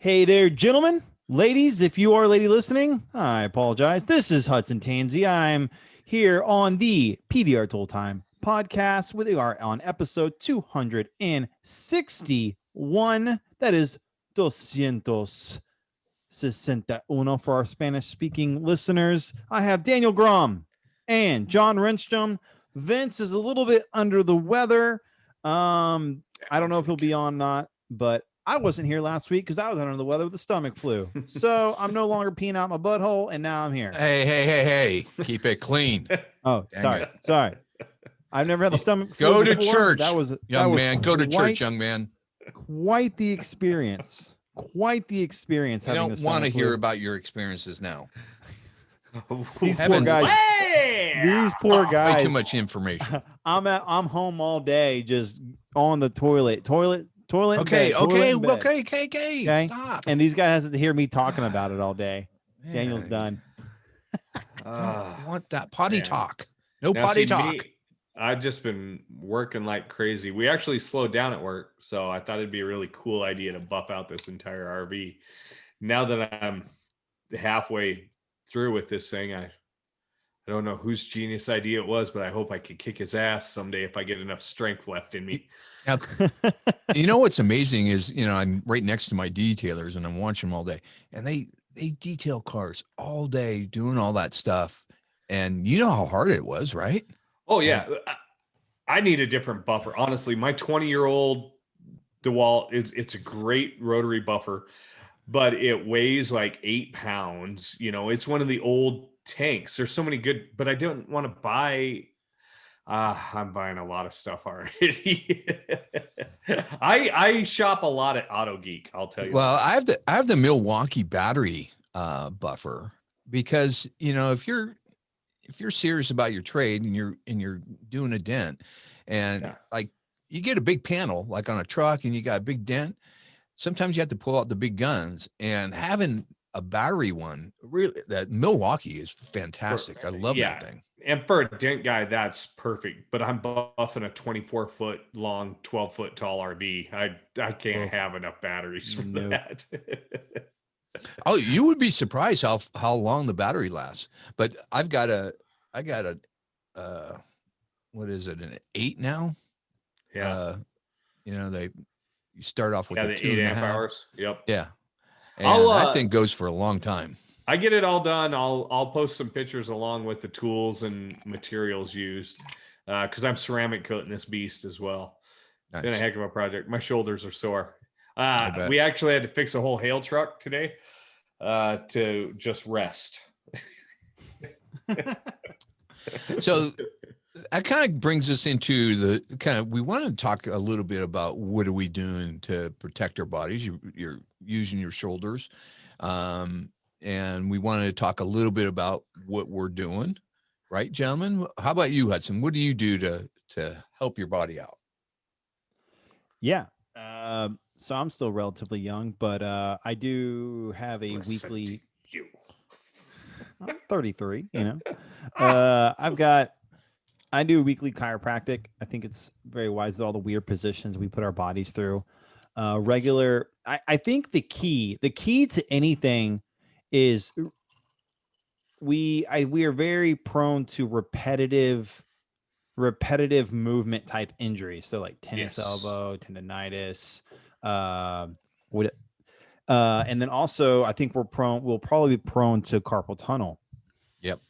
Hey there, gentlemen, ladies. If you are a lady listening, I apologize. This is Hudson Tansey. I'm here on the PDR Tool Time podcast. We are on episode 261. That is 261 for our Spanish speaking listeners. I have Daniel Grom and John Renstrom. Vince is a little bit under the weather. I don't know if he'll be on or not, but I wasn't here last week because I was under the weather with the stomach flu. So I'm no longer peeing out my butthole, and now I'm here. Hey. Keep it clean. Oh, Dang sorry. I've never had the stomach flu. Go to before. church, That was young man. Go to church, young man. Quite the experience. Quite the experience. I don't want to hear about your experiences now. These poor guys. These poor guys. Way too much information. I'm home all day, just on the toilet. Okay. Stop. And these guys have to hear me talking about it all day. Man. Daniel's done. I want that potty talk. No potty talk. I've just been working like crazy. We actually slowed down at work, so I thought it'd be a really cool idea to buff out this entire RV. Now that I'm halfway through with this thing, I don't know whose genius idea it was, but I hope I could kick his ass someday if I get enough strength left in me. Now, you know what's amazing is, I'm right next to my detailers and I'm watching them all day, and they detail cars all day doing all that stuff. And you know how hard it was, right? Oh yeah. I need a different buffer. Honestly, my 20-year-old DeWalt it's a great rotary buffer, but it weighs like 8 pounds. It's one of the old tanks. There's so many good, but I don't want to buy. I'm buying a lot of stuff already. I shop a lot at Auto Geek. I'll tell you. Well, I have the Milwaukee battery buffer because if you're serious about your trade and you're doing a dent, and like you get a big panel like on a truck and you got a big dent, sometimes you have to pull out the big guns, and having a battery one, really, that Milwaukee is fantastic. I love that thing. And for a dent guy, that's perfect. But I'm buffing a 24-foot long, 12-foot tall RV. I can't have enough batteries for that. Oh, you would be surprised how long the battery lasts. But I got a what is it, an 8 now? Yeah. You start off with the 8.5 hours. Yep. Yeah. And that thing goes for a long time. I get it all done. I'll post some pictures along with the tools and materials used because I'm ceramic coating this beast as well. Nice. Been a heck of a project. My shoulders are sore. We actually had to fix a whole hail truck today to just rest. So that kind of brings us into we want to talk a little bit about what are we doing to protect our bodies. You're using your shoulders. And we wanted to talk a little bit about what we're doing, right, gentlemen? How about you, Hudson? What do you do to help your body out? Yeah. So I'm still relatively young, but I do have a weekly. I'm 33, I do weekly chiropractic. I think it's very wise that all the weird positions we put our bodies through. Regular. I think the key to anything is we are very prone to repetitive movement type injuries. So like tennis elbow, tendonitis, and then also I think we'll probably be prone to carpal tunnel. Yep.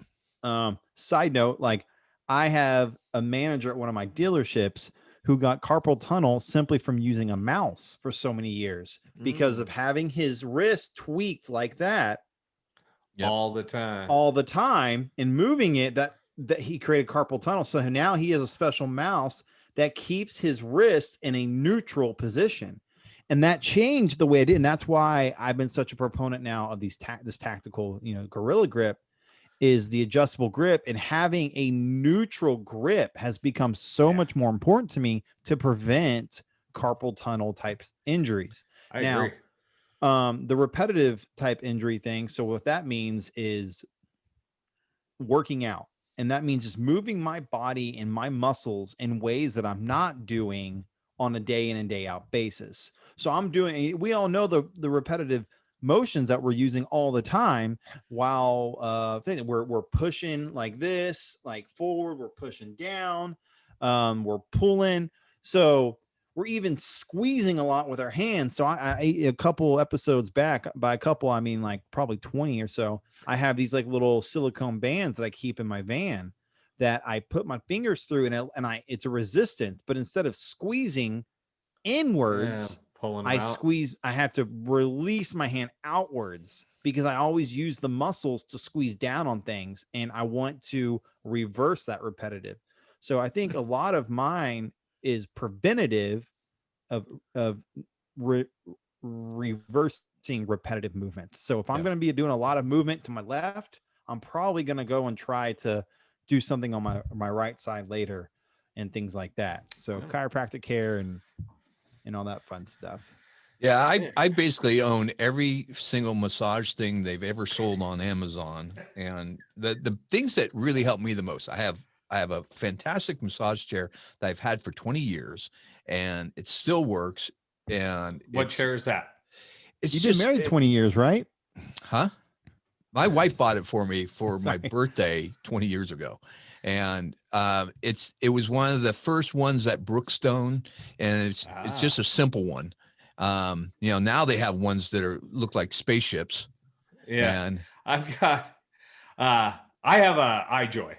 Side note, like I have a manager at one of my dealerships who got carpal tunnel simply from using a mouse for so many years because of having his wrist tweaked like that. Yep. all the time and moving it that he created carpal tunnel. So now he has a special mouse that keeps his wrist in a neutral position, and that changed the way I did. And that's why I've been such a proponent now of this tactical, Gorilla Grip, is the adjustable grip, and having a neutral grip has become so much more important to me to prevent carpal tunnel type injuries. I agree. The repetitive type injury thing. So what that means is working out. And that means just moving my body and my muscles in ways that I'm not doing on a day in and day out basis. So I'm doing, we all know the repetitive motions that we're using all the time while we're pushing like this, like forward, we're pushing down, we're pulling. So we're even squeezing a lot with our hands. So I a couple episodes back, by a couple, I mean like probably 20 or so, I have these like little silicone bands that I keep in my van that I put my fingers through, and it's a resistance, but instead of squeezing inwards, pulling I out. squeeze, I have to release my hand outwards because I always use the muscles to squeeze down on things, and I want to reverse that repetitive. So I think a lot of mine is preventative of reversing repetitive movements. So if I'm going to be doing a lot of movement to my left, I'm probably going to go and try to do something on my right side later and things like that. So chiropractic care and all that fun stuff. Yeah, I basically own every single massage thing they've ever sold on Amazon. And the things that really help me the most, I have a fantastic massage chair that I've had for 20 years and it still works. And what chair is that? You've been married 20 years, right? Huh? My wife bought it for me for my birthday 20 years ago. And it was one of the first ones at Brookstone, and it's just a simple one. Now they have ones that look like spaceships. Yeah. And I've got I have a iJoy.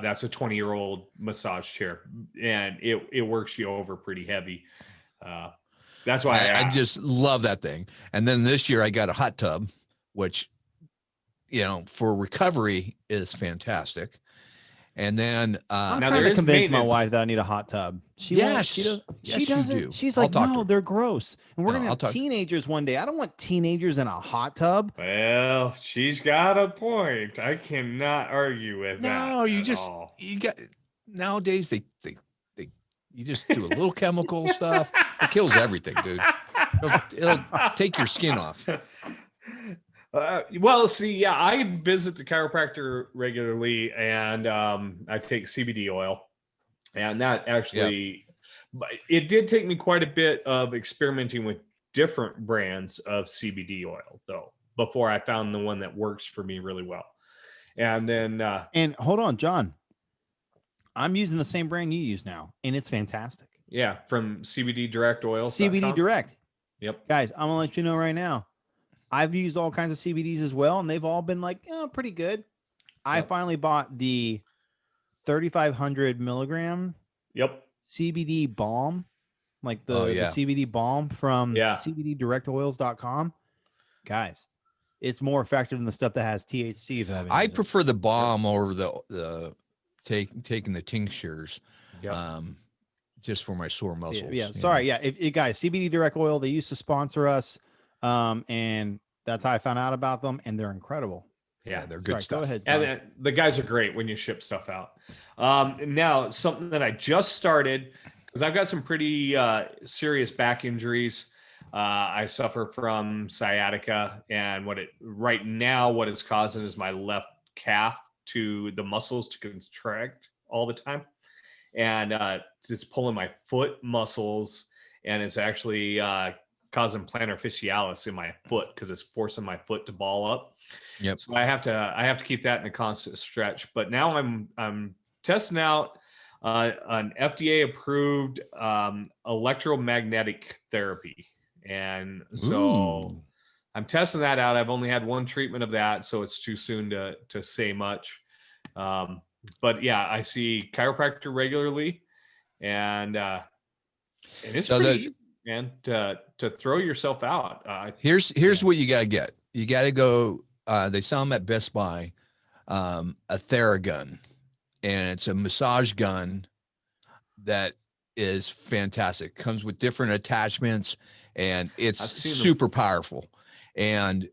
That's a 20-year-old massage chair, and it works you over pretty heavy. That's why I just love that thing. And then this year I got a hot tub, which for recovery is fantastic. And then I'm trying to convince my wife that I need a hot tub. She doesn't. She's like, no, they're gross. And we're gonna have teenagers one day. I don't want teenagers in a hot tub. Well, she's got a point. I cannot argue with that. No, nowadays they you just do a little chemical stuff. It kills everything, dude. It'll take your skin off. Well, see, I visit the chiropractor regularly, and I take CBD oil, and that actually, it did take me quite a bit of experimenting with different brands of CBD oil, though, before I found the one that works for me really well. And then, and hold on, John, I'm using the same brand you use now, and it's fantastic. Yeah, from CBD Direct Oils. CBD Direct. Yep, guys, I'm gonna let you know right now. I've used all kinds of CBDs as well, and they've all been like, pretty good. I finally bought the 3,500 milligram CBD balm, like the CBD balm from CBDdirectoils.com. Guys, it's more effective than the stuff that has THC. I prefer the balm over the taking the tinctures, just for my sore muscles. Yeah. Sorry. Yeah. If guys, CBD Direct Oil, they used to sponsor us. And that's how I found out about them, and they're incredible. Yeah, they're good stuff. Go ahead, John. And the guys are great when you ship stuff out. Now, something that I just started, because I've got some pretty serious back injuries. I suffer from sciatica, and what it's causing is my left calf the muscles to contract all the time, and it's pulling my foot muscles, and it's actually causing plantar fasciitis in my foot because it's forcing my foot to ball up. Yep. So I have to keep that in a constant stretch. But now I'm testing out an FDA approved electromagnetic therapy, and so I'm testing that out. I've only had one treatment of that, so it's too soon to say much. But yeah, I see chiropractor regularly, and it's pretty. And to throw yourself out. Here's what you got to get. You got to go. They sell them at Best Buy, a Theragun, and it's a massage gun that is fantastic. Comes with different attachments, and it's super powerful. And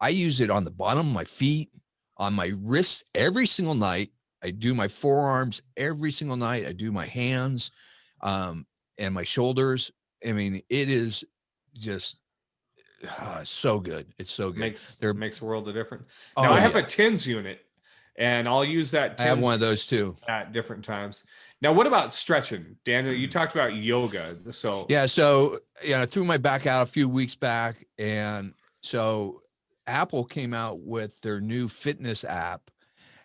I use it on the bottom of my feet, on my wrists every single night. I do my forearms every single night. I do my hands, and my shoulders. I mean, it is just so good. It's so good. Makes a world of difference. Now I have a TENS unit, and I'll use that. I have one of those too at different times. Now, what about stretching, Daniel? You talked about yoga. So I threw my back out a few weeks back, and so Apple came out with their new fitness app.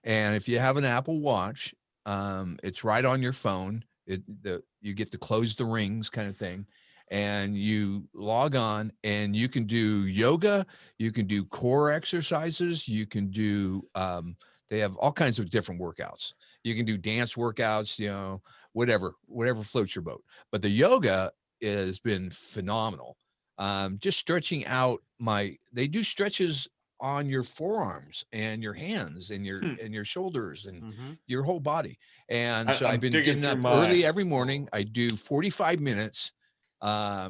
And if you have an Apple Watch, it's right on your phone. You get to close the rings kind of thing, and you log on, and you can do yoga, you can do core exercises, you can do. They have all kinds of different workouts. You can do dance workouts, whatever floats your boat. But the yoga has been phenomenal. Just stretching out they do stretches on your forearms and your hands and your shoulders and your whole body. And so I've been getting up early every morning. I do 45 minutes. I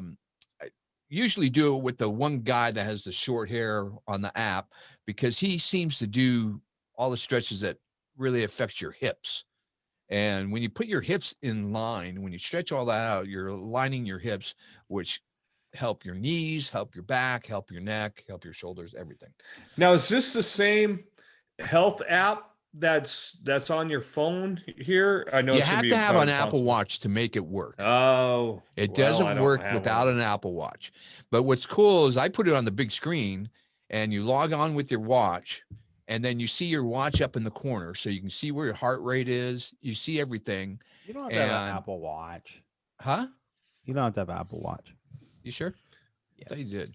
usually do it with the one guy that has the short hair on the app, because he seems to do all the stretches that really affects your hips. And when you put your hips in line, when you stretch all that out, you're aligning your hips, which help your knees, help your back, help your neck, help your shoulders, everything. Now, is this the same health app that's on your phone here? I know you have to have an Apple Watch to make it work. Oh, it doesn't work without an Apple Watch. But what's cool is I put it on the big screen, and you log on with your watch, and then you see your watch up in the corner, so you can see where your heart rate is. You see everything. You don't have to have an Apple Watch. Huh? You don't have to have an Apple Watch. You sure? Yeah. I thought you did.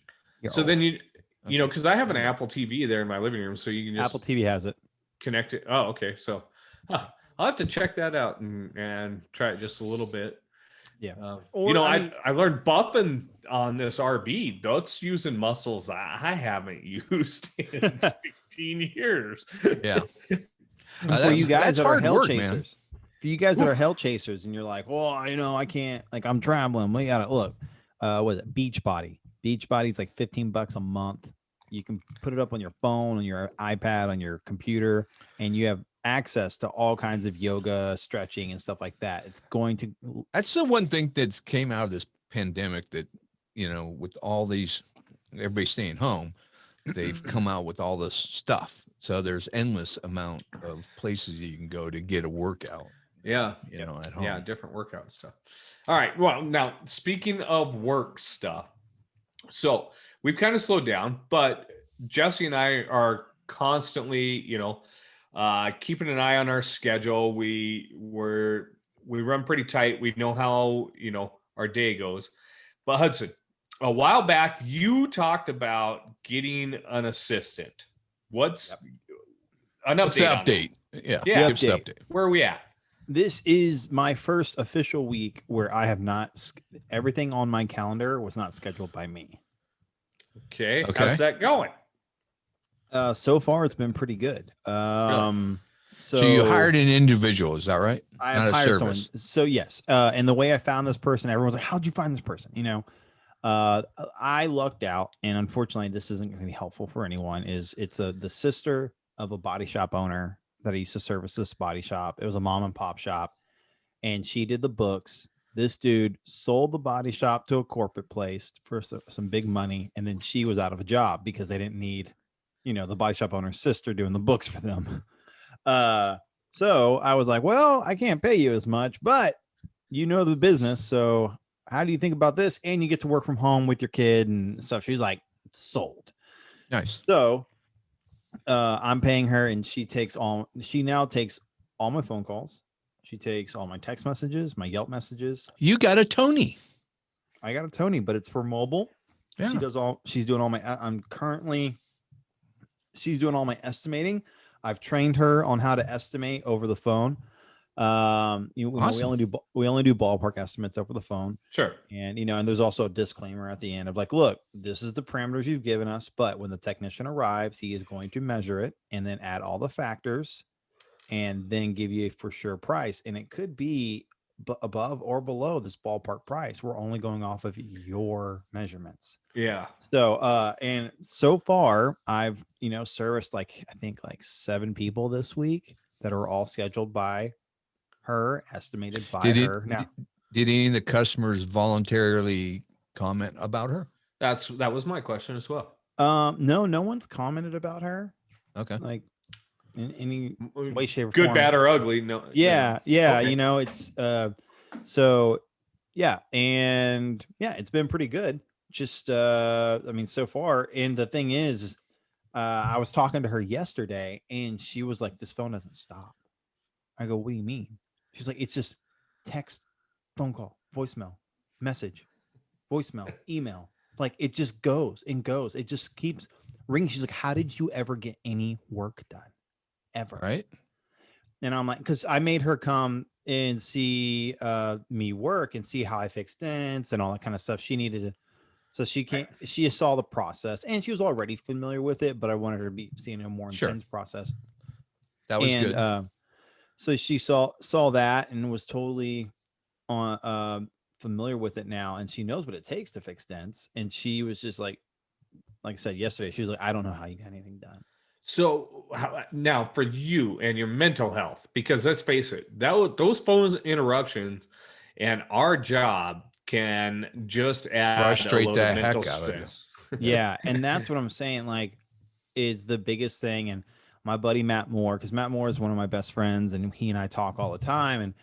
So then you know, because I have an Apple TV there in my living room, so you can just Apple TV has it. Connect it. Oh, okay. So I'll have to check that out and try it just a little bit. Yeah. I learned buffing on this RB. That's using muscles I haven't used in 16 years. Yeah. For you guys that are hell chasers. For you guys that are hell chasers, and you're like, well, I can't, like, I'm traveling. We gotta look. What is it? Beachbody. Beachbody's like $15 a month. You can put it up on your phone, on your iPad, on your computer, and you have access to all kinds of yoga, stretching, and stuff like that. That's the one thing that's came out of this pandemic that, with all these, everybody staying home, they've come out with all this stuff. So there's endless amount of places you can go to get a workout. Yeah. At home. Yeah. Different workout stuff. All right. Well, now speaking of work stuff, so we've kind of slowed down, but Jesse and I are constantly, keeping an eye on our schedule. We run pretty tight. We know how, our day goes. But Hudson, a while back, you talked about getting an assistant. What's an update? What's the update? Yeah. Give us the update. Where are we at? This is my first official week where I have not, everything on my calendar was not scheduled by me. Okay. How's that going? So far it's been pretty good. So you hired an individual, is that right? I have hired someone. So yes. And the way I found this person, everyone's like, how'd you find this person? I lucked out, and unfortunately this isn't going to be helpful for anyone. It's the sister of a body shop owner that I used to service this body shop. It was a mom and pop shop, and she did the books. This dude sold the body shop to a corporate place for some big money, and then she was out of a job because they didn't need, the body shop owner's sister doing the books for them. So I was like, well, I can't pay you as much, but the business. So how do you think about this? And you get to work from home with your kid and stuff. She's like, sold. Nice. So I'm paying her, and she now takes all my phone calls. She takes all my text messages, my Yelp messages. You got a Tony. I got a Tony, but it's for mobile. Yeah. She's doing all my, she's doing all my estimating. I've trained her on how to estimate over the phone. Awesome. We only do ballpark estimates over the phone. Sure. And, and there's also a disclaimer at the end of like, look, this is the parameters you've given us, but when the technician arrives, he is going to measure it and then add all the factors and then give you a for sure price. And it could be above or below this ballpark price. We're only going off of your measurements. Yeah. So, and so far I've, serviced I think 7 people this week that are all scheduled by her, estimated by her. Now, did any of the customers voluntarily comment about her? That was my question as well. No one's commented about her. Okay. in any way, shape, or good, form. bad, or ugly. No. Yeah. Okay. You know, it's so yeah, and yeah, it's been pretty good. Just I mean, so far. And the thing is I was talking to her yesterday, and she was like, "This phone doesn't stop." I go, "What do you mean?" She's like, "It's just text, phone call, voicemail, message, voicemail, email. Like it just goes and goes. It just keeps ringing." She's like, "How did you ever get any work done? Ever?" Right. And I'm like, because I made her come and see me work and see how I fix dents and all that kind of stuff. She needed to, so she saw the process, and she was already familiar with it, but I wanted her to be seeing a more Sure. intense process. That was And good. so she saw that and was totally on familiar with it now, and she knows what it takes to fix dents. And she was just like I said yesterday, she was like, "I don't know how you got anything done." So now for you and your mental health, because let's face it, those phone interruptions and our job can just add a Frustrate load the of mental heck out of you. stress. Yeah, and that's what I'm saying. Like, is the biggest thing. And my buddy Matt Moore, because Matt Moore is one of my best friends, and he and I talk all the time, and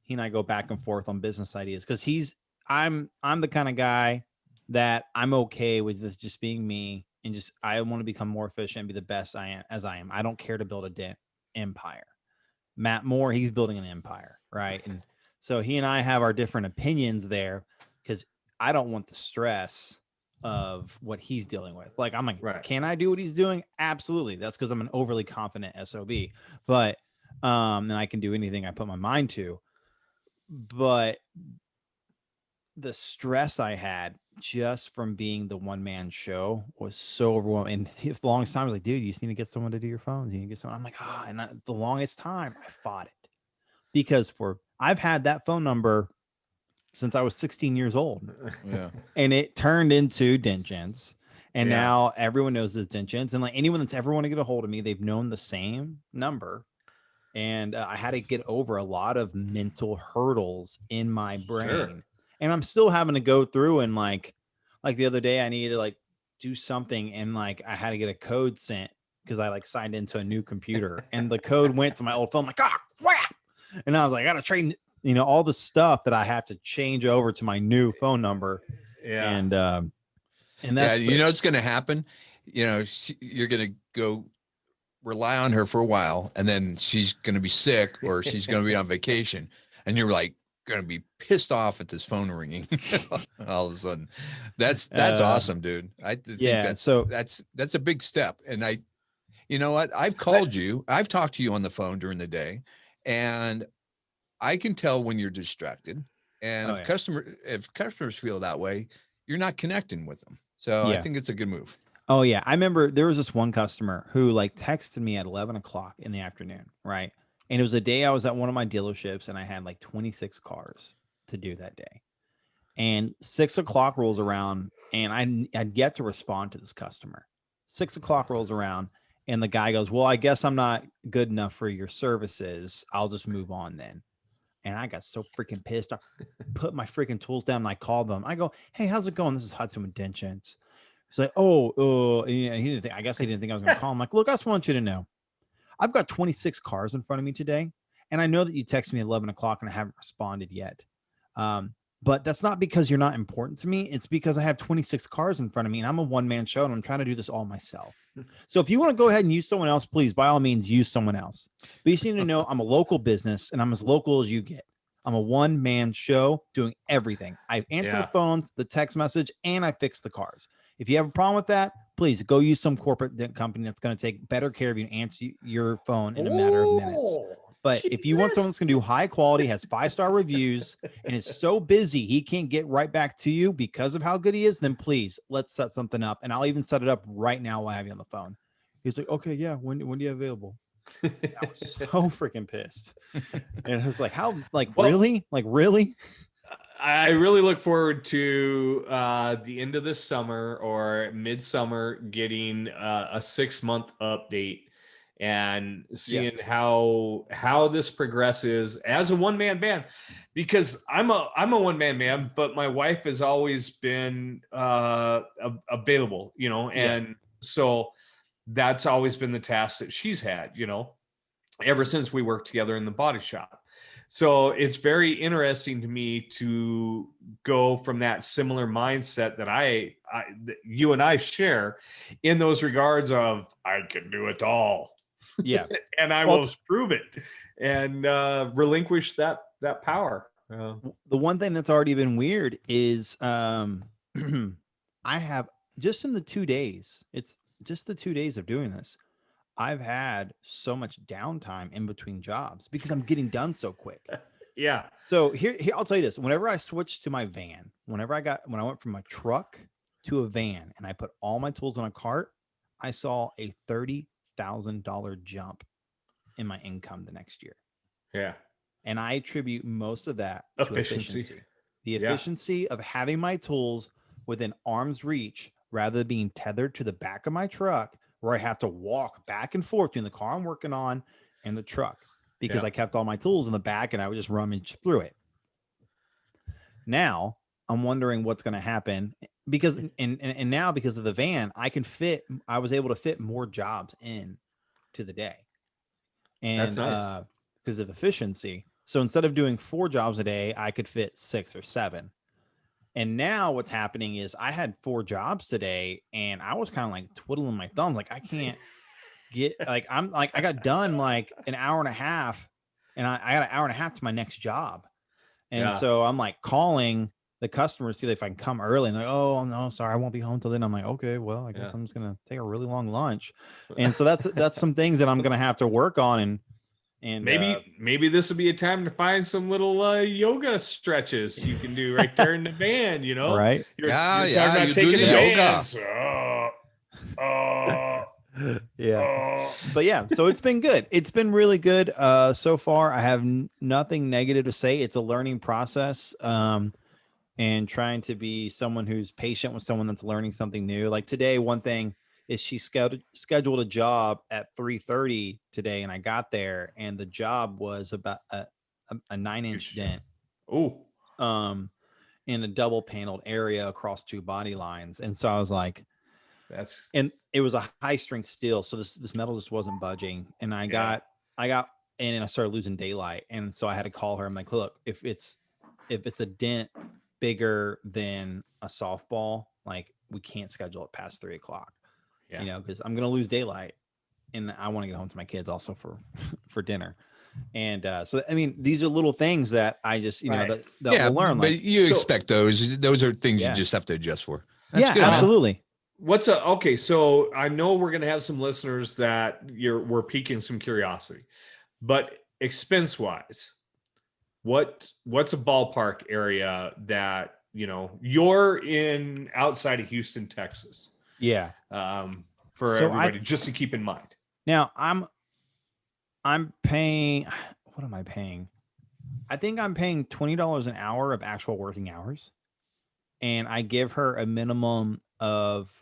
he and I go back and forth on business ideas because I'm the kind of guy that I'm okay with this just being me, and just I want to become more efficient and be the best I am. I don't care to build a dent empire. Matt Moore, he's building an empire, right? And so he and I have our different opinions there because I don't want the stress of what he's dealing with. Like, I'm like, Right. can I do what he's doing? Absolutely. That's because I'm an overly confident SOB. But and I can do anything I put my mind to. But the stress I had just from being the one-man show was so overwhelming. And the longest time I was like, dude, you just need to get someone to do your phones. You need to get someone. I'm like, and the longest time I fought it because I've had that phone number since I was 16 years old. Yeah. And it turned into Dentgents. And Yeah. now everyone knows this Dentgents. And like anyone that's ever want to get a hold of me, they've known the same number. And I had to get over a lot of mental hurdles in my brain. Sure. And I'm still having to go through and like the other day I needed to like do something, and like I had to get a code sent because I like signed into a new computer, and the code went to my old phone. I'm like, oh crap. And I was like, I gotta train, all the stuff that I have to change over to my new phone number. Yeah. And that's it's going to happen. You're going to go rely on her for a while, and then she's going to be sick or she's going to be on vacation, and you're like going to be pissed off at this phone ringing all of a sudden. That's awesome, dude. I think that's a big step. And you know what? I've called you, I've talked to you on the phone during the day, and I can tell when you're distracted. And if customers feel that way, you're not connecting with them. So I think it's a good move. Oh yeah. I remember there was this one customer who like texted me at 11 o'clock in the afternoon. Right. And it was a day I was at one of my dealerships, and I had like 26 cars to do that day. And 6 o'clock rolls around, and I'd yet to respond to this customer. 6 o'clock rolls around, and the guy goes, "Well, I guess I'm not good enough for your services. I'll just move on then." And I got so freaking pissed. I put my freaking tools down, and I called them. I go, "Hey, how's it going? This is Hudson with Dentgents." He's like, "Oh, he didn't think. I guess he didn't think I was going to call him." I'm like, "Look, I just want you to know, I've got 26 cars in front of me today, and I know that you texted me at 11 o'clock, and I haven't responded yet. But that's not because you're not important to me. It's because I have 26 cars in front of me, and I'm a one-man show, and I'm trying to do this all myself. So if you want to go ahead and use someone else, please, by all means, use someone else. But you just need to know I'm a local business, and I'm as local as you get. I'm a one-man show doing everything. I answer the phones, the text message, and I fix the cars. If you have a problem with that, please go use some corporate dent company that's going to take better care of you and answer your phone in a matter of minutes. But if you want someone that's going to do high quality, has 5-star reviews, and is so busy he can't get right back to you because of how good he is, then please, let's set something up. And I'll even set it up right now while I have you on the phone. He's like, "Okay, yeah, when do you have available?" I was so freaking pissed. And I was like, really? Like, really? I really look forward to the end of this summer or midsummer getting a 6-month update and seeing how this progresses as a one-man band, because I'm a one-man band, but my wife has always been available, and so that's always been the task that she's had, you know, ever since we worked together in the body shop. So it's very interesting to me to go from that similar mindset that that you and I share in those regards of I can do it all. Yeah. And I will prove it and relinquish that power. The one thing that's already been weird is I have just in the 2 days, it's just the 2 days of doing this, I've had so much downtime in between jobs because I'm getting done so quick. Yeah. So here I'll tell you this. Whenever I switched to my van, when I went from my truck to a van and I put all my tools on a cart, I saw a $30,000 jump in my income the next year. Yeah. And I attribute most of that to efficiency. The efficiency of having my tools within arm's reach rather than being tethered to the back of my truck where I have to walk back and forth between the car I'm working on and the truck because I kept all my tools in the back and I would just rummage through it. Now I'm wondering what's going to happen because, and now because of the van, I was able to fit more jobs in to the day. And that's nice. Because of efficiency. So instead of doing 4 jobs a day, I could fit 6 or 7. And now what's happening is I had 4 jobs today and I was kind of like twiddling my thumbs. Like I can't get I got done like an hour and a half and I got an hour and a half to my next job. And so I'm like calling the customers, see if I can come early. And they're like, oh no, sorry, I won't be home till then. I'm like, okay, well, I guess I'm just going to take a really long lunch. And so that's some things that I'm going to have to work on. And maybe this will be a time to find some little yoga stretches you can do right there in the van, you know? Right. You're talking about you taking do the yoga. But yeah, so it's been good. It's been really good so far. I have nothing negative to say. It's a learning process and trying to be someone who's patient with someone that's learning something new. Like today, one thing is she scheduled a job at 3:30 today, and I got there, and the job was about a 9-inch dent. Oh, in a double paneled area across 2 body lines, and so I was like, and it was a high strength steel, so this metal just wasn't budging, and I got in and I started losing daylight, and so I had to call her. I'm like, look, if it's a dent bigger than a softball, like we can't schedule it past 3:00. You know, because I'm gonna lose daylight, and I want to get home to my kids also for dinner. And so I mean, these are little things that I just know that we'll learn. But you expect those are things you just have to adjust for. That's good, absolutely. Man. Okay, so I know we're gonna have some listeners that we're piquing some curiosity, but expense wise, what's a ballpark area that you're in outside of Houston, Texas? Yeah. For everybody, just to keep in mind. Now I'm paying, what am I paying? I think I'm paying $20 an hour of actual working hours. And I give her a minimum of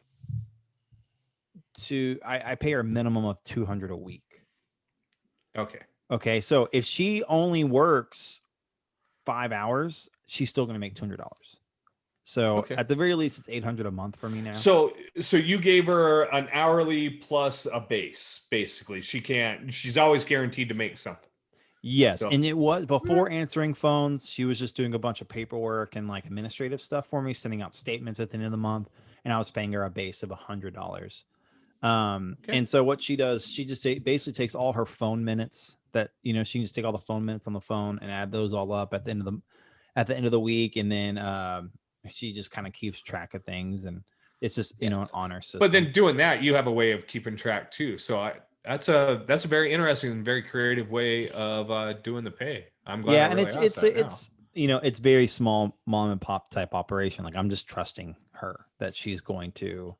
I pay her a minimum of $200 a week. Okay. So if she only works 5 hours, she's still going to make $200. So at the very least, it's $800 a month for me now. So you gave her an hourly plus a base, basically. She's always guaranteed to make something. Yes. And it was before answering phones. She was just doing a bunch of paperwork and like administrative stuff for me, sending out statements at the end of the month. And I was paying her a base of $100. And so what she does, she just basically takes all her phone minutes that, she can just take all the phone minutes on the phone and add those all up at the end of the week. And then, she just kind of keeps track of things, and it's just an honor system. But then doing that, you have a way of keeping track too. So that's a very interesting and very creative way of doing the pay. I'm glad. Yeah, and it's very small mom and pop type operation. Like I'm just trusting her that she's going to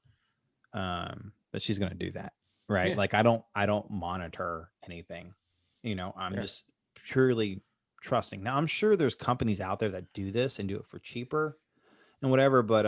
do that, right? Yeah. Like I don't monitor anything. I'm just purely trusting. Now I'm sure there's companies out there that do this and do it for cheaper and whatever, but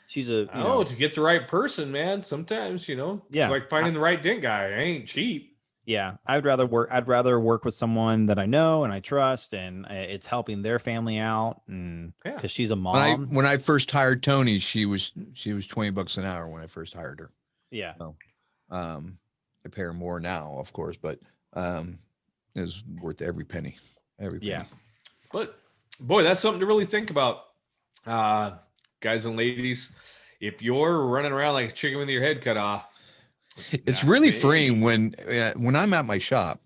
she's to get the right person, man. Sometimes, it's like finding the right dent guy. It ain't cheap. Yeah, I'd rather work with someone that I know and I trust, and it's helping their family out, and Yeah. because she's a mom. When I first hired Tony, she was $20 an hour when I first hired her. Yeah. So, I pay her more now, of course, but it was worth every penny. Every penny. Yeah. But boy, that's something to really think about, guys and ladies. If you're running around like a chicken with your head cut off, It's really freeing when I'm at my shop.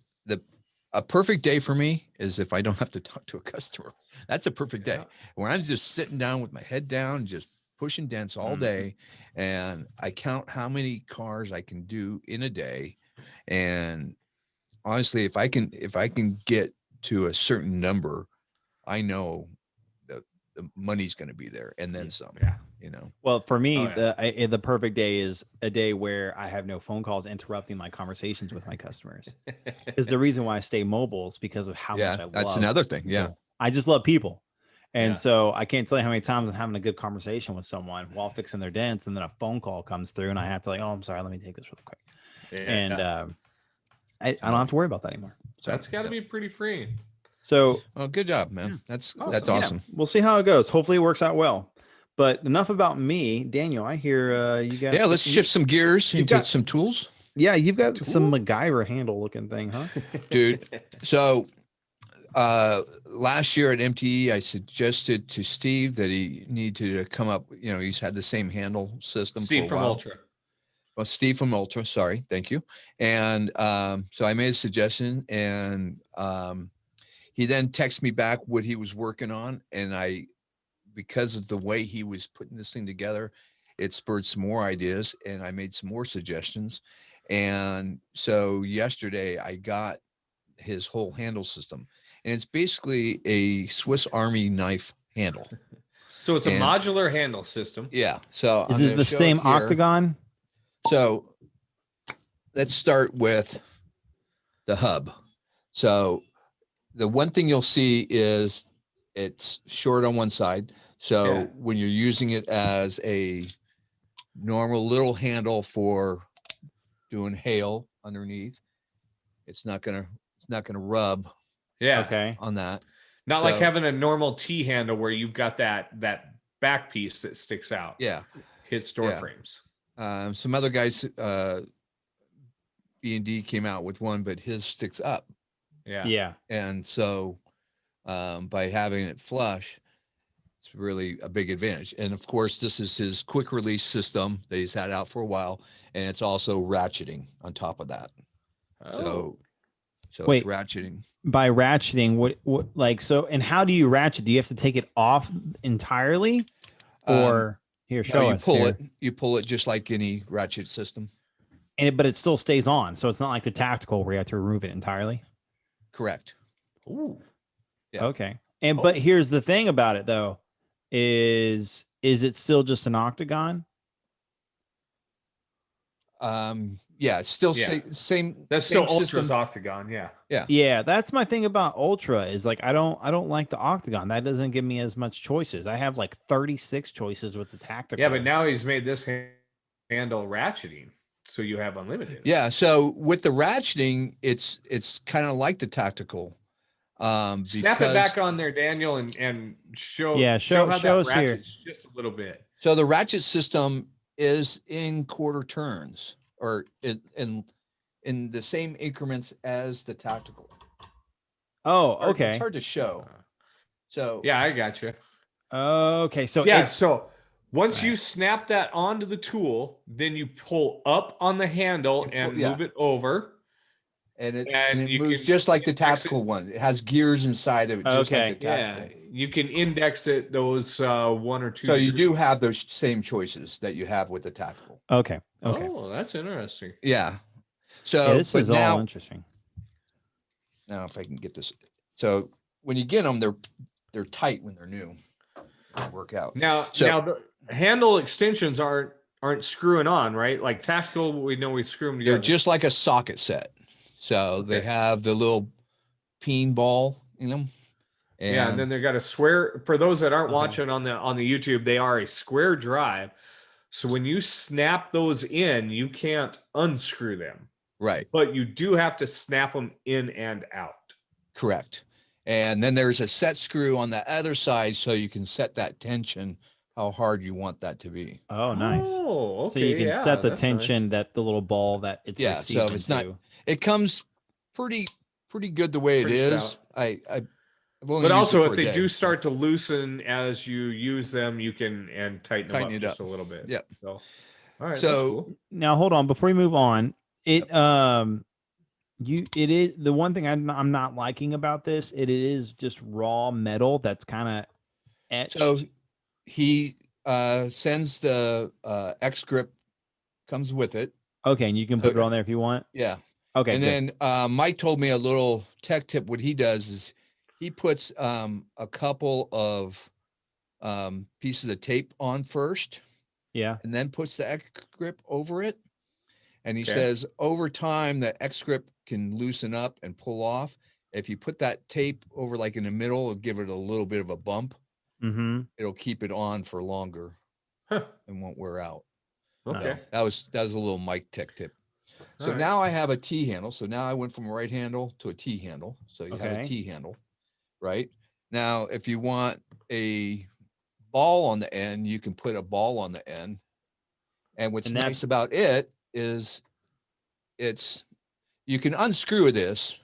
A perfect day for me is if I don't have to talk to a customer. That's a perfect day when I'm just sitting down with my head down, just pushing dents all day, and I count how many cars I can do in a day. And honestly, if I can get to a certain number, I know the money's going to be there, and then some. Yeah. You know. Well, for me, Oh, yeah. the perfect day is a day where I have no phone calls interrupting my conversations with my customers. Because the reason why I stay mobile is because of how much I love. That's another thing. people. Yeah. I just love people. And Yeah. so I can't tell you how many times I'm having a good conversation with someone while fixing their dents, and then a phone call comes through, and I have to oh, I'm sorry, let me take this real quick. Yeah. And I don't have to worry about that anymore. So That's got to be pretty freeing. So Well, good job, man. Hmm. That's Awesome. awesome. we'll see how it goes. Hopefully it works out well. But enough about me. Daniel, I hear you got Yeah, let's shift some gears into got- some tools. Yeah, you've got some MacGyver handle looking thing, huh? Dude. So last year at MTE, I suggested to Steve that he needed to come up, he's had the same handle system Steve for a from while. Ultra. Well, Steve from Ultra, sorry, thank you. And so I made a suggestion, and he then texted me back what he was working on, and because of the way he was putting this thing together, it spurred some more ideas, and I made some more suggestions. And so yesterday I got his whole handle system, and it's basically a Swiss Army knife handle. So it's a modular handle system. Yeah. So Is it the same octagon? So let's start with the hub. So the one thing you'll see is it's short on one side. So when you're using it as a normal little handle for doing hail underneath, it's not gonna rub. Yeah. Okay. On that. Not like having a normal T handle where you've got that back piece that sticks out. Yeah. Hits door frames. Some other guys, B&D came out with one, but his sticks up. Yeah. Yeah. And so by having it flush, it's really a big advantage. And of course, this is his quick release system that he's had out for a while. And it's also ratcheting on top of that. Oh. So Wait. it's ratcheting. By ratcheting, what like so? And how do you ratchet? Do you have to take it off entirely, or here show us? You pull it just like any ratchet system. But it still stays on, so it's not like the tactical where you have to remove it entirely. Correct. Ooh. Yeah. Okay. But here's the thing about it though, is it still just an octagon? Yeah, it's still same. That's same still Ultra's system. octagon. Yeah. Yeah, that's my thing about Ultra is like I don't like the octagon. That doesn't give me as much choices. I have like 36 choices with the tactical. Yeah, but now he's made this handle ratcheting, so you have unlimited. Yeah. So with the ratcheting, it's kind of like the tactical. Snap it back on there, Daniel, and show. Yeah, show how us that here ratchets just a little bit. So the ratchet system is in quarter turns, or in the same increments as the tactical. Oh, okay. It's hard to show. So yeah, I got you. Okay, so so once you snap that onto the tool, then you pull up on the handle and move it over. And it moves just like the tactical one. It has gears inside of it, just like the tactical. Yeah, you can index it those one or two. So you do have those same choices that you have with the tactical. Okay. Oh, that's interesting. Yeah. So this is all interesting. Now, if I can get this, so when you get them, they're tight when they're new. They work out. Now the handle extensions aren't screwing on, right? Like tactical, we know we screw them together. They're just like a socket set. So they have the little peen ball in them. And then they got a square. For those that aren't watching on the YouTube, they are a square drive. So when you snap those in, you can't unscrew them. Right. But you do have to snap them in and out. Correct. And then there's a set screw on the other side so you can set that tension, how hard you want that to be. Oh, nice. Oh, okay. So you can set the that's tension nice. that the little ball that it's Yeah. So if it's not, into. it comes pretty good the way Pretty it is. stout. I've only But used also, it for if a they day. do start to loosen as you use them, you can tighten them up Tighten it just up. a little bit. Yep. So, all right, So- that's cool. Now hold on before we move on. It it is the one thing I'm not liking about this. It is just raw metal that's kind of etched. So he sends the X grip, comes with it. Okay, and you can put it Okay. on there if you want. Yeah. Okay, And good. then Mike told me a little tech tip. What he does is he puts a couple of pieces of tape on first, Yeah. and then puts the X grip over it. And he Okay. says over time the X grip can loosen up and pull off. If you put that tape over like in the middle, it'll give it a little bit of a bump. Mm-hmm. It'll keep it on for longer Huh. and won't wear out. Okay. Nice. That was a little Mike tech tip. So All right. now I have a T handle. So now I went from a right handle to a T handle. So you have a Okay. T handle, right? Now, if you want a ball on the end, you can put a ball on the end. And what's And nice that's- about it is you can unscrew this,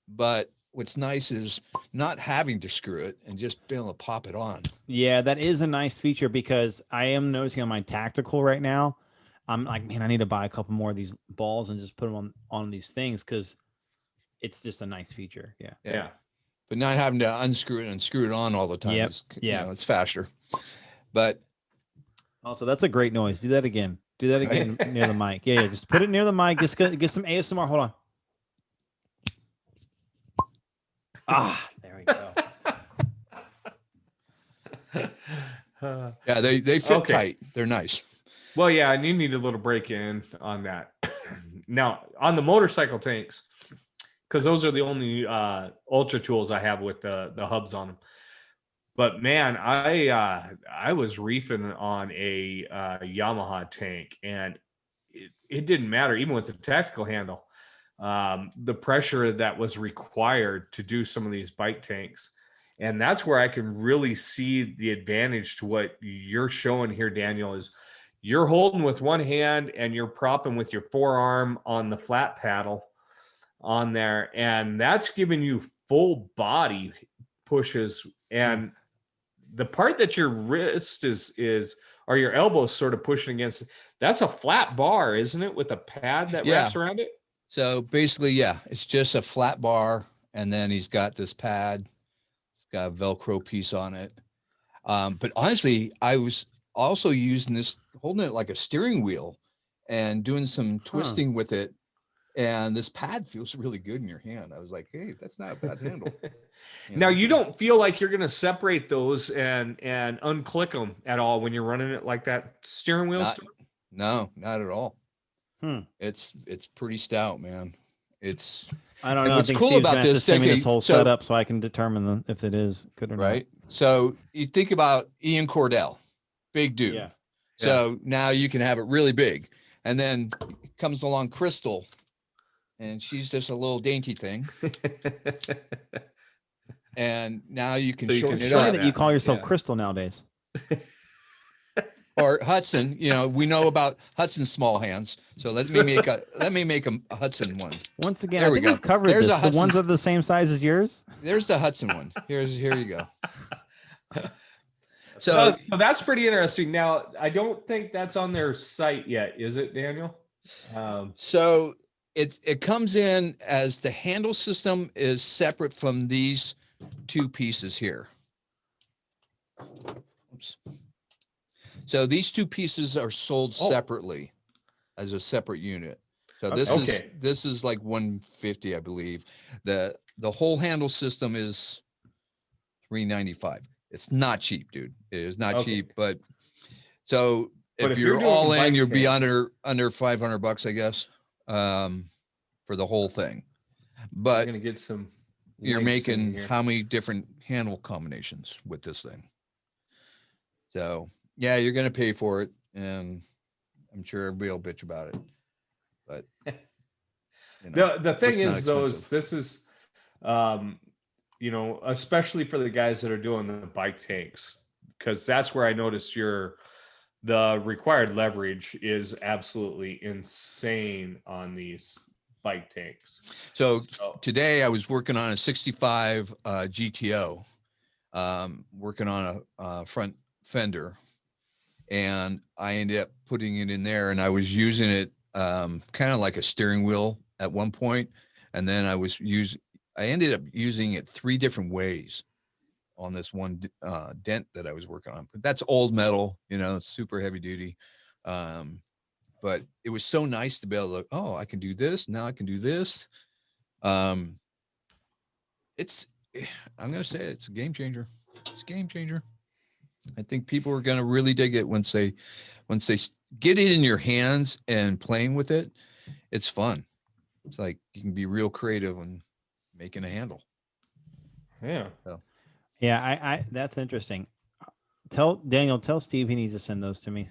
but what's nice is not having to screw it and just being able to pop it on. Yeah, that is a nice feature because I am noticing on my tactical right now, I'm like, man, I need to buy a couple more of these balls and just put them on these things because it's just a nice feature. Yeah. Yeah. But not having to unscrew it and screw it on all the time. Yep. Is, Yeah. it's faster. But Also, that's a great noise. Do that again. Do that again near the mic. Yeah, just put it near the mic. Just get some ASMR. Hold on. Ah, there we go. yeah, they fit Okay. tight. They're nice. Well, yeah, and you need a little break in on that. Now, on the motorcycle tanks, because those are the only ultra tools I have with the hubs on them. But man, I was reefing on a Yamaha tank, and it didn't matter, even with the tactical handle, the pressure that was required to do some of these bike tanks. And that's where I can really see the advantage to what you're showing here, Daniel, is you're holding with one hand and you're propping with your forearm on the flat paddle on there. And that's giving you full body pushes. And the part that your wrist is or your elbows sort of pushing against, that's a flat bar, isn't it? With a pad that wraps around it. So basically, yeah, it's just a flat bar. And then he's got this pad. It's got a Velcro piece on it. But honestly, I was also using this, holding it like a steering wheel and doing some twisting with it. And this pad feels really good in your hand. I was like, hey, that's not a bad handle. Now, you don't feel like you're going to separate those and unclick them at all when you're running it like that steering wheel? No, not at all. Hmm. It's pretty stout, man. I don't and know. I what's think cool Steve's about gonna have to this, send me this okay, whole so- setup so I can determine if it is good or right. So you think about Ian Cordell, big dude. Yeah. So now you can have it really big. And then comes along Crystal, and she's just a little dainty thing. And now you can So you shorten can it not. Funny up. that you call yourself Yeah. Crystal nowadays. Or Hudson, we know about Hudson's small hands. So let me make a Hudson one. Once again, There I we think go. we've covered There's this. a The ones Hudson's- are the same size as yours. There's the Hudson one. Here you go. So So that's pretty interesting. Now, I don't think that's on their site yet, is it, Daniel? So it comes in as the handle system is separate from these two pieces here. Oops. So these two pieces are sold separately as a separate unit. So this is like 150, I believe. The whole handle system is $395. It's not cheap, dude. It is not cheap, but so But if if you're you're doing all in, bike you'll be tanks- under $500, I guess, for the whole thing. I'm But going to get some. you're links in making here. how many different handle combinations with this thing? So yeah, you're going to pay for it, and I'm sure everybody will bitch about it. But The thing It's not is, though, is expensive. this is, especially for the guys that are doing the bike tanks, because that's where I noticed the required leverage is absolutely insane on these bike tanks. So today I was working on a 65 GTO, working on a front fender, and I ended up putting it in there, and I was using it kind of like a steering wheel at one point, and then I ended up using it 3 different ways on this one dent that I was working on. But that's old metal, it's super heavy duty. But it was so nice to be able to, I can do this. Now I can do this. I'm going to say it's a game changer. It's a game changer. I think people are going to really dig it once they get it in your hands and playing with it. It's fun. It's like you can be real creative and making a handle. Yeah. So. Yeah. I that's interesting. Tell Steve he needs to send those to me.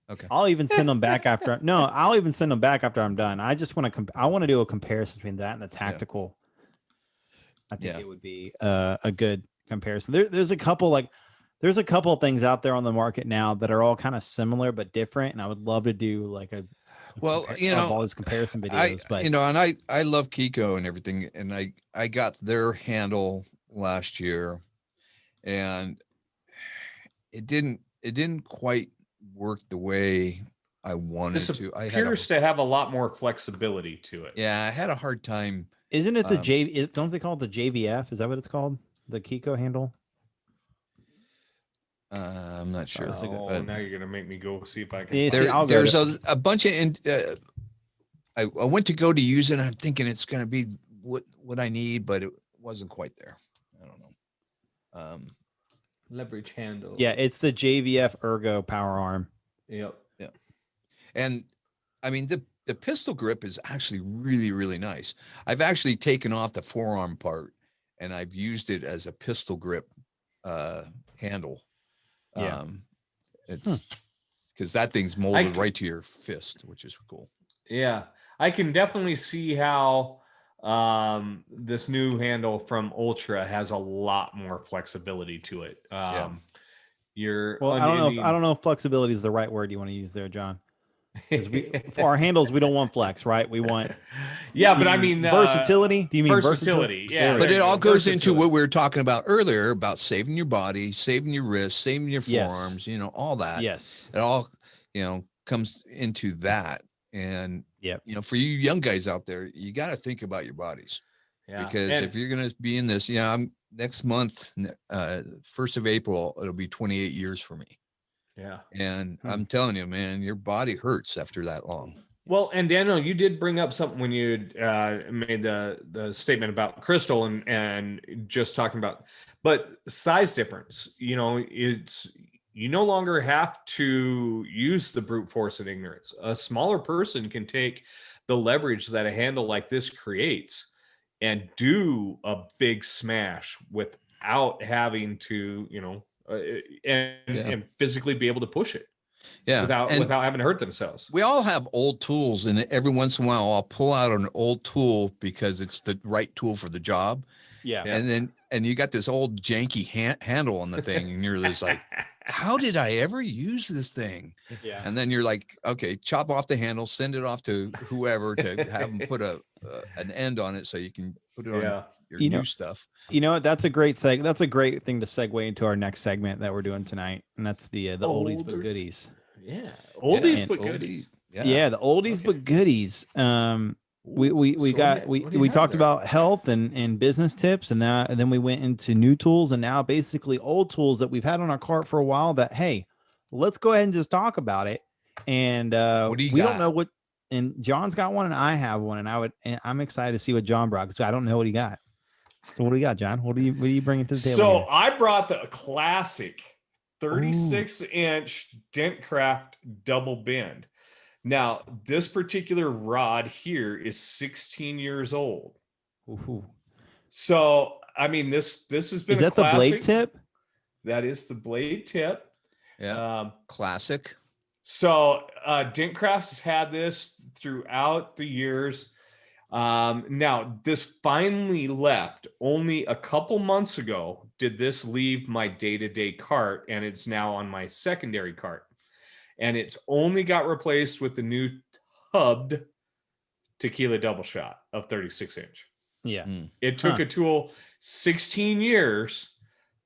Okay. I'll even send them back after. No, I'll even send them back after I'm done. I just want to. I want to do a comparison between that and the tactical. Yeah. I think it would be a good comparison. There's a couple of things out there on the market now that are all kind of similar but different, and I would love to do like all these comparison videos. And I love Kiko and everything, and I got their handle last year, and it didn't quite work the way I wanted to. It appears to have a lot more flexibility to it. Yeah, I had a hard time. Isn't it the don't they call it the JVF? Is that what it's called? The Kiko handle? I'm not sure. But now you're gonna make me go see if I can. Yeah, there's a bunch of. I went to go to use it, and I'm thinking it's going to be what I need, but it wasn't quite there. I don't know. Leverage handle. Yeah, it's the JVF Ergo Power Arm. Yep. Yeah, and I mean the pistol grip is actually really, really nice. I've actually taken off the forearm part, and I've used it as a pistol grip handle. Yeah. It's because that thing's molded right to your fist, which is cool. Yeah, I can definitely see how this new handle from Ultra has a lot more flexibility to it. I don't know if flexibility is the right word you want to use there, John. Because for our handles, we don't want flex, right? We want but I mean versatility. Do you mean versatility? Yeah, but it all goes into what we were talking about earlier about saving your body, saving your wrists, saving your forearms. All that. Yes, it all comes into that. And yep. For you young guys out there, you got to think about your bodies. Yeah. Because if you're going to be in this, I'm next month, 1st of April, it'll be 28 years for me. Yeah. And I'm telling you, man, your body hurts after that long. Well, and Daniel, you did bring up something when you made the statement about crystal and just talking about, but size difference, it's, you no longer have to use the brute force and ignorance. A smaller person can take the leverage that a handle like this creates and do a big smash without having to, and physically be able to push it. Yeah. Without having to hurt themselves. We all have old tools, and every once in a while I'll pull out an old tool because it's the right tool for the job. Yeah. And you got this old janky handle on the thing, and you're just like, how did I ever use this thing? Yeah. And then you're like, okay, chop off the handle, send it off to whoever to have them put an end on it so you can put it on your new stuff. That's a great that's a great thing to segue into our next segment that we're doing tonight, and that's the oldies but goodies. Yeah, oldies but goodies. Yeah, the oldies but goodies. We talked about health and business tips, and then we went into new tools, and now basically old tools that we've had on our cart for a while that, hey, let's go ahead and just talk about it. And we don't know what, and John's got one and I have one, and I'm excited to see what John brought because I don't know what he got. So what do you got, John? What do you bring to the table? So I brought the classic 36-inch Dent Craft double bend. Now, this particular rod here is 16 years old. Ooh. So, I mean, this has been Is that the blade tip? That is the blade tip. Yeah. Classic. So, Dent Crafts has had this throughout the years. Now, this finally left. Only a couple months ago did this leave my day-to-day cart, and it's now on my secondary cart. And it's only got replaced with the new tubbed tequila double shot of 36 inch. Yeah. It took a tool 16 years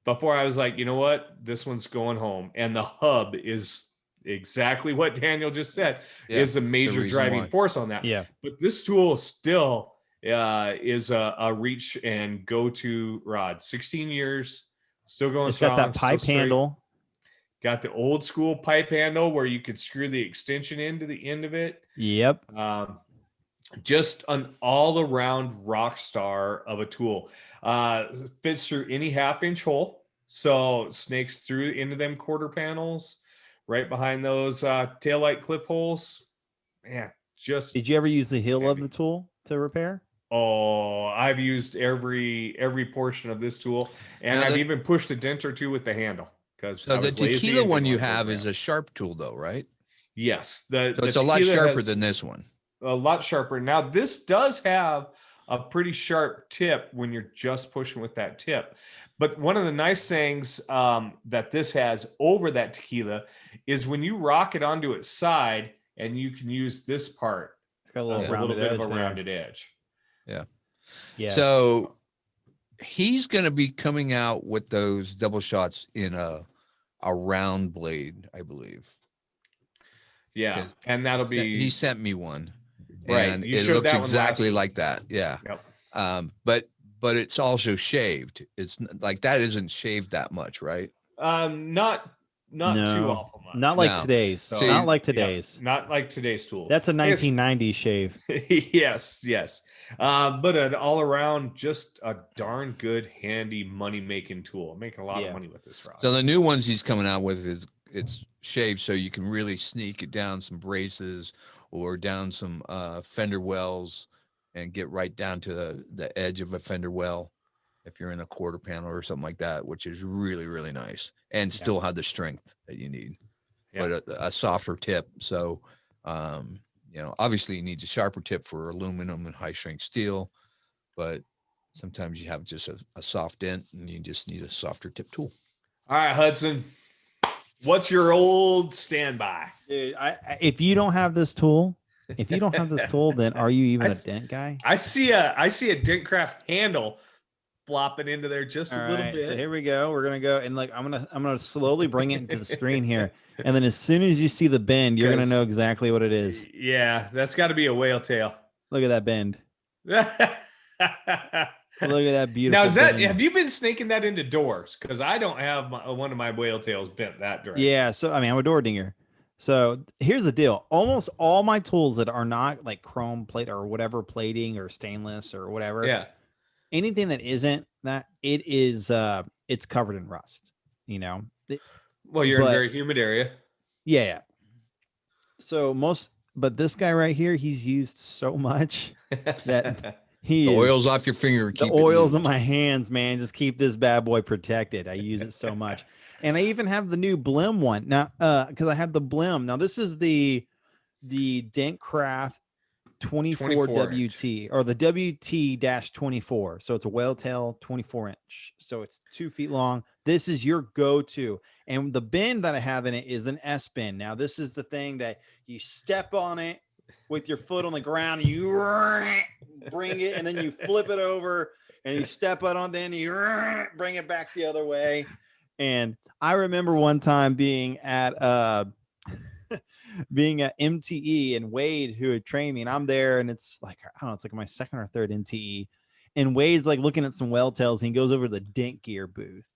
before I was like, you know what? This one's going home. And the hub is exactly what Daniel just said, is a major driving force on that. Yeah. But this tool still is a reach and go-to rod. 16 years, still going It's strong. got that pipe handle. Got the old school pipe handle where you could screw the extension into the end of it. Yep. Just an all-around rock star of a tool. Fits through any half-inch hole, so snakes through into them quarter panels, right behind those taillight clip holes. Man, just. Did you ever use the heel of the tool to repair? Oh, I've used every portion of this tool, and I've even pushed a dent or two with the handle. So the tequila one you have is a sharp tool, though, right? Yes, so it's a lot sharper than this one. A lot sharper. Now, this does have a pretty sharp tip when you're just pushing with that tip. But one of the nice things that this has over that tequila is when you rock it onto its side, and you can use this part. It's got a little bit of a rounded edge. Yeah. Yeah. So he's going to be coming out with those double shots in a round blade, I believe. Yeah. And that'll be. He sent me one. Right. And it looks exactly like that. Yeah. Yep. But it's also shaved. It's like that isn't shaved that much, right? Not too awful much. Not like today's. So, not like today's. Yeah, not like today's tool. That's a 1990s shave. Yes. But an all around, just a darn good, handy money making tool. I'm making a lot of money with this rod. So the new ones he's coming out with it's shaved, so you can really sneak it down some braces or down some fender wells and get right down to the edge of a fender well if you're in a quarter panel or something like that, which is really, really nice and still have the strength that you need, but a softer tip. So, obviously you need a sharper tip for aluminum and high strength steel, but sometimes you have just a soft dent and you just need a softer tip tool. All right, Hudson, what's your old standby? Dude, if you don't have this tool, then are you even a dent guy? I see a Dent Craft handle flopping into there just a little bit. So here we go. We're gonna go and I'm gonna slowly bring it into the screen here, and then as soon as you see the bend, you're gonna know exactly what it is. Yeah, that's got to be a whale tail. Look at that bend. Look at that beautiful. Now, have you been snaking that into doors? Because I don't have one of my whale tails bent that direction. Yeah, so I'm a door dinger. So here's the deal. Almost all my tools that are not like chrome plate or whatever plating or stainless or whatever. Anything that isn't that, it is it's covered in rust, Well, you're in a very humid area. Yeah. So but this guy right here, he's used so much that the oil's off your finger. The oil's in my hands, man. Just keep this bad boy protected. I use it so much. And I even have the new Blim one now, because I have the Blim. Now this is the Dent Craft 24 WT or the WT-24. So it's a whale tail 24 inch. So it's 2 feet long. This is your go-to. And the bend that I have in it is an S bend. Now this is the thing that you step on it with your foot on the ground, and you bring it, and then you flip it over and you step it on, then you bring it back the other way. And I remember one time being at MTE, and Wade, who had trained me, and I'm there, and it's like, I don't know, it's like my second or third MTE, and Wade's like looking at some whale tails, and he goes over to the Dent Gear booth,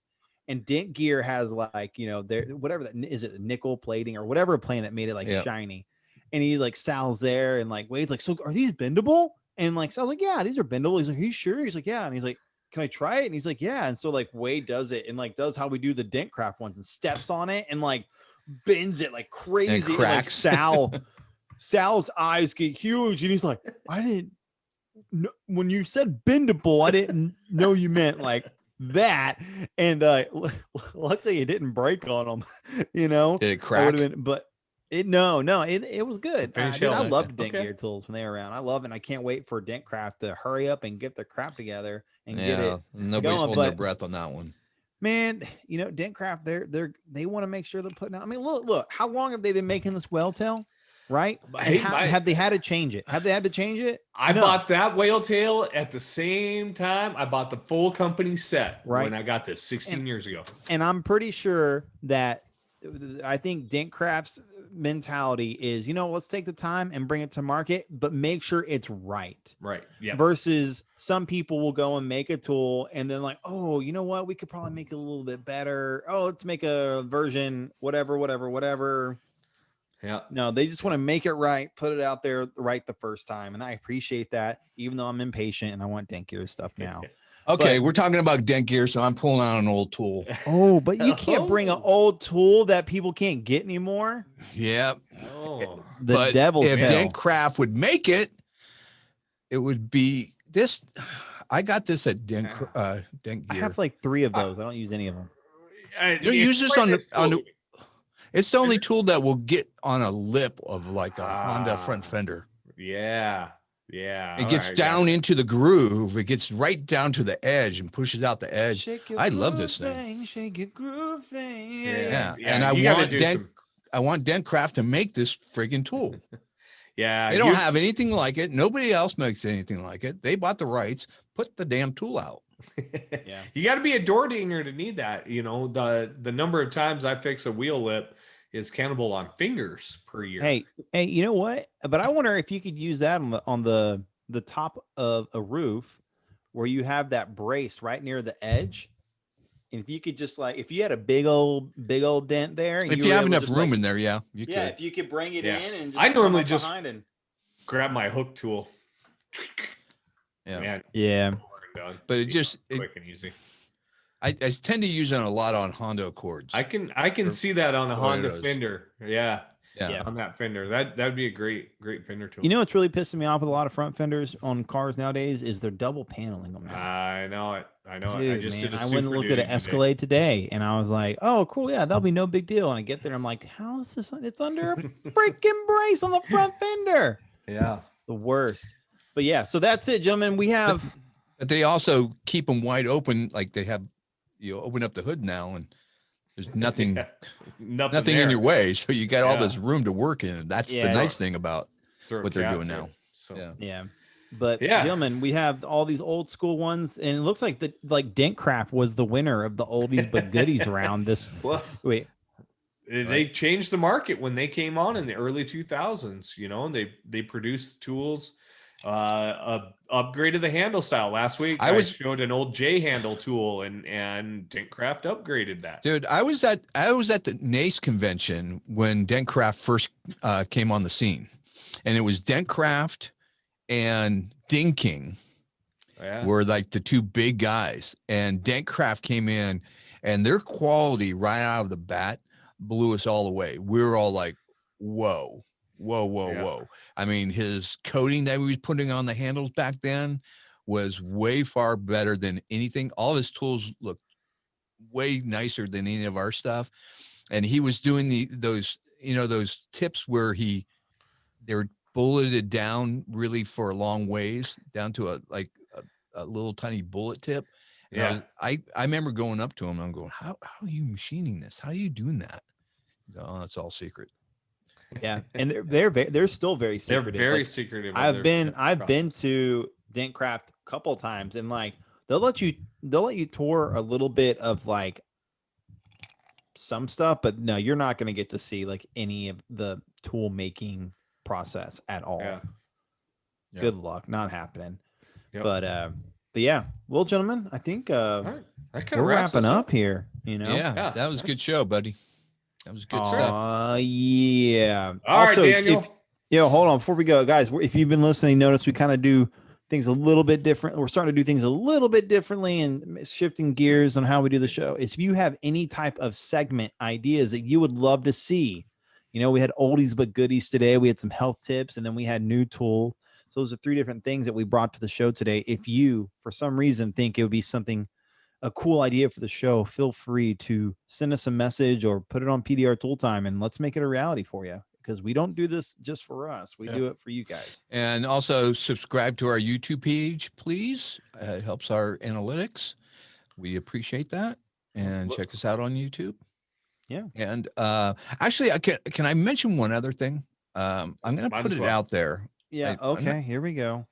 and Dent Gear has like, there, whatever that is, it nickel plating or whatever plane that made it like shiny, and he like Sal's there, and like Wade's like, so are these bendable? And like Sal's like, yeah, these are bendable. He's like, are you sure? He's like, yeah. And he's like, can I try it? And he's like, yeah. And so like Wade does it and like does how we do the Dent Craft ones and steps on it and like bends it like crazy. And like Sal's eyes get huge, and he's like, I didn't know when you said bendable, I didn't know you meant like that. And luckily it didn't break on him, Did it crack? But It was good. Finish Dude, I element. loved Dent Okay. Gear tools when they were around. I love it. And I can't wait for Dent Craft to hurry up and get their crap together and get it nobody's going. holding their But breath on that one. man, Dent Craft, they want to make sure they're putting out. I mean, look, how long have they been making this whale tail? Right? And have they had to change it? Have they had to change it? I bought that whale tail at the same time I bought the full company set when I got this 16 years ago. And I'm pretty sure that I think Dent Craft's mentality is, let's take the time and bring it to market, but make sure it's right. Right. Yeah. Versus some people will go and make a tool and then like, oh, you know what? We could probably make it a little bit better. Oh, let's make a version, whatever. Yeah. No, they just want to make it right, put it out there right the first time. And I appreciate that, even though I'm impatient and I want Dent Gear stuff now. Okay, we're talking about Dent Gear, so I'm pulling out an old tool. Oh, but you can't bring an old tool that people can't get anymore. Yep. Oh. The devil's if tail. Dent Craft would make it, it would be this. I got this at Dent Gear. I have like 3 of those. I don't use any of them. You don't use this on the. It's the only tool that will get on a lip of like a Honda front fender. Yeah. It gets down into the groove. It gets right down to the edge and pushes out the edge. I love this thing. Shake your groove thing. Yeah. And I want Dent Craft to make this friggin' tool. Yeah. They don't have anything like it. Nobody else makes anything like it. They bought the rights. Put the damn tool out. Yeah. You got to be a door dinger to need that. The number of times I fix a wheel lip is cannibal on fingers per year. Hey, you know what? But I wonder if you could use that on the top of a roof where you have that brace right near the edge. And if you could just if you had a big old dent there, and if you have enough room in there, you could. If you could bring it in and I normally just grab my hook tool. Yeah. Man, but it quick and easy. I tend to use it a lot on Honda Accords. I can see that on a Honda Fender. Yeah. Yeah. On that fender. That'd be a great fender tool. What's really pissing me off with a lot of front fenders on cars nowadays is they're double paneling them. I know it. Dude, I just did a I went and looked at an Escalade today and I was like, oh, cool. Yeah, that'll be no big deal. And I get there, I'm like, how is this? It's under a freaking brace on the front fender. Yeah. The worst. But yeah, so that's it, gentlemen. We have. But they also keep them wide open. Like they have, open up the hood now and there's nothing, nothing in your way. So you got all this room to work in. That's the nice thing about what they're doing now. So yeah. But gentlemen, we have all these old school ones, and it looks like Dent Craft was the winner of the oldies but goodies round. They changed the market when they came on in the early 2000s. And they produced tools, upgraded the handle style. Last week I showed an old J handle tool, and Dent Craft upgraded that. Dude, I was at the NACE convention when Dent Craft first came on the scene, and it was Dent Craft and Ding King were like the 2 big guys, and Dent Craft came in and their quality right out of the bat blew us all away. We were all like, whoa. I mean, his coating that he was putting on the handles back then was way far better than anything. All his tools looked way nicer than any of our stuff. And he was doing those tips where they're bulleted down really for long ways down to a little tiny bullet tip. And I remember going up to him and I'm going, how are you machining this? How are you doing that? Oh, it's all secret. Yeah, and they're still very secretive. They're very secretive. I've been to Dent Craft a couple of times, and they'll let you tour a little bit of some stuff, but no, you're not going to get to see any of the tool making process at all. Yeah. Good luck, not happening. Yep. But yeah, well, gentlemen, I think we're wrapping up here. Yeah, that was a good show, buddy. That was good stuff. Yeah. All right, Daniel. Hold on. Before we go, guys, if you've been listening, notice we kind of do things a little bit different. We're starting to do things a little bit differently and shifting gears on how we do the show. If you have any type of segment ideas that you would love to see, we had oldies but goodies today. We had some health tips, and then we had new tool. So those are 3 different things that we brought to the show today. If you, for some reason, think it would be a cool idea for the show, feel free to send us a message or put it on PDR Tool Time, and let's make it a reality for you. because we don't do this just for us. We do it for you guys. And also subscribe to our YouTube page, please. It helps our analytics. We appreciate that. And check us out on YouTube. Yeah. And actually, can I mention one other thing? I'm going to put it out there. Yeah. Okay. Here we go.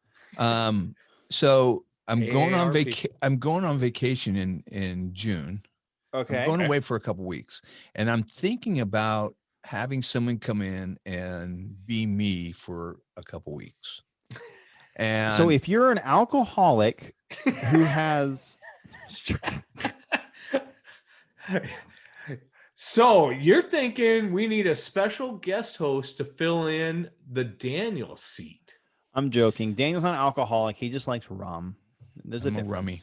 So I'm going on AARP. I'm going on vacation in June. Okay. I'm going away for a couple weeks, and I'm thinking about having someone come in and be me for a couple weeks. And So if you're an alcoholic who has So you're thinking we need a special guest host to fill in the Daniel seat. I'm joking. Daniel's not an alcoholic. He just likes rum. There's I'm a a difference. rummy.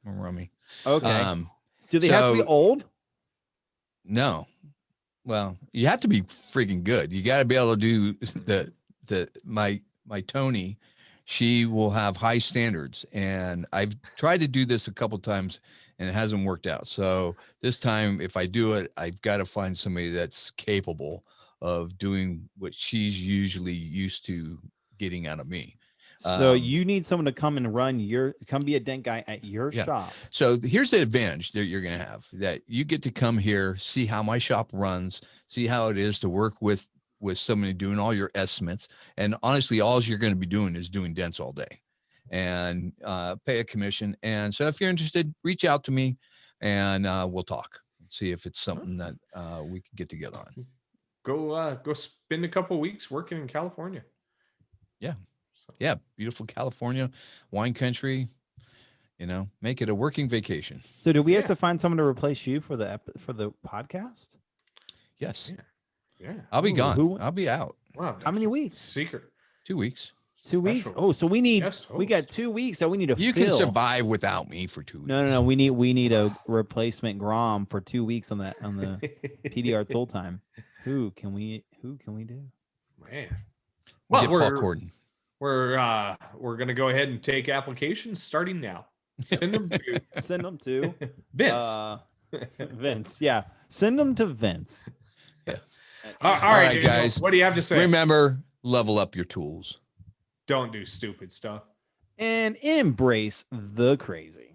I'm a rummy. Okay. Do they have to be old? No. Well, you have to be freaking good. You got to be able to do my Tony. She will have high standards, and I've tried to do this a couple times and it hasn't worked out. So this time, if I do it, I've got to find somebody that's capable of doing what she's usually used to getting out of me. So you need someone to come and come be a dent guy at your shop. So here's the advantage that you're going to have, that you get to come here, see how my shop runs, see how it is to work with somebody doing all your estimates. And honestly, all you're going to be doing is doing dents all day and pay a commission. And so if you're interested, reach out to me and we'll talk and see if it's something that we can get together on. Go spend a couple weeks working in California. Yeah. Beautiful California, wine country, make it a working vacation. So do we have to find someone to replace you for the podcast? Yes. Yeah. I'll be gone. who- I'll be out. Wow. How many weeks? Secret. 2 weeks. 2 weeks. Special Oh, so we guest got host. 2 weeks that we need to You fill. can survive without me for 2 weeks. No. We need a replacement Grom for 2 weeks on the PDR Tool Time. Who can we do? Man. We'll Well, get Paul Corden. we're gonna go ahead and take applications starting now. Send them to Send them to Vince. Vince. Yeah. Send them to Vince. Yeah. All right, right, Daniel, guys. What do you have to say? Remember, level up your tools. Don't do stupid stuff. And embrace the crazy.